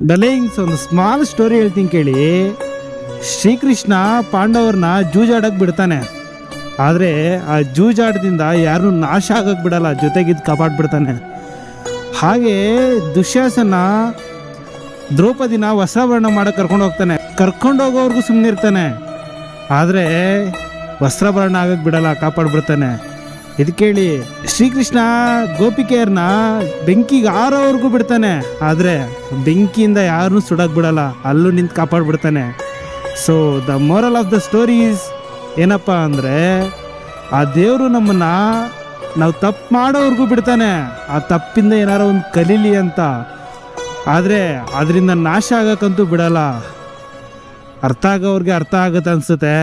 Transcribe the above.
ಡಲೇಯಿಂಗ್ಸ್ ಒಂದು small story ಹೇಳ್ತೀನಿ ಕೇಳಿ. ಶ್ರೀಕೃಷ್ಣ ಪಾಂಡವರನ್ನ ಜೂಜಾಡಕ್ಕೆ ಬಿಡ್ತಾನೆ. ಆದರೆ ಆ ಜೂಜಾಟದಿಂದ ಯಾರನ್ನೂ ನಾಶ ಆಗಕ್ಕೆ ಬಿಡಲ್ಲ, ಜೊತೆಗಿದ್ದು ಕಾಪಾಡ್ಬಿಡ್ತಾನೆ. ಹಾಗೆ ದುಶ್ಯಾಸನ ದ್ರೌಪದಿನ ವಸ್ತ್ರಾಭರಣ ಮಾಡಕ್ಕೆ ಕರ್ಕೊಂಡೋಗೋವರೆಗೂ ಸುಮ್ಮನೆ ಇರ್ತಾನೆ. ಆದರೆ ವಸ್ತ್ರಾಭರಣ ಆಗಕ್ಕೆ ಬಿಡಲ್ಲ, ಕಾಪಾಡ್ಬಿಡ್ತಾನೆ. ಇದು ಕೇಳಿ ಶ್ರೀಕೃಷ್ಣ ಗೋಪಿಕೆಯರನ್ನ ಬೆಂಕಿಗೆ ಆರೋವರೆಗೂ ಬಿಡ್ತಾನೆ. ಆದರೆ ಬೆಂಕಿಯಿಂದ ಯಾರನ್ನೂ ಸುಡಕ್ಕೆ ಬಿಡಲ್ಲ, ಅಲ್ಲೂ ನಿಂತು ಕಾಪಾಡ್ಬಿಡ್ತಾನೆ. So the moral of the stories ಏನಪ್ಪ ಅಂದರೆ, ಆ ದೇವರು ನಮ್ಮನ್ನು ನಾವು ತಪ್ಪು ಮಾಡೋವರೆಗೂ ಬಿಡ್ತಾನೆ, ಆ ತಪ್ಪಿಂದ ಏನಾರು ಒಂದು ಕಲೀಲಿ ಅಂತ. ಆದರೆ ಅದರಿಂದ ನಾಶ ಆಗಕ್ಕಂತೂ ಬಿಡಲ್ಲ. ಅರ್ಥ ಆಗೋವ್ರಿಗೆ ಅರ್ಥ ಆಗುತ್ತೆ ಅನಿಸುತ್ತೆ.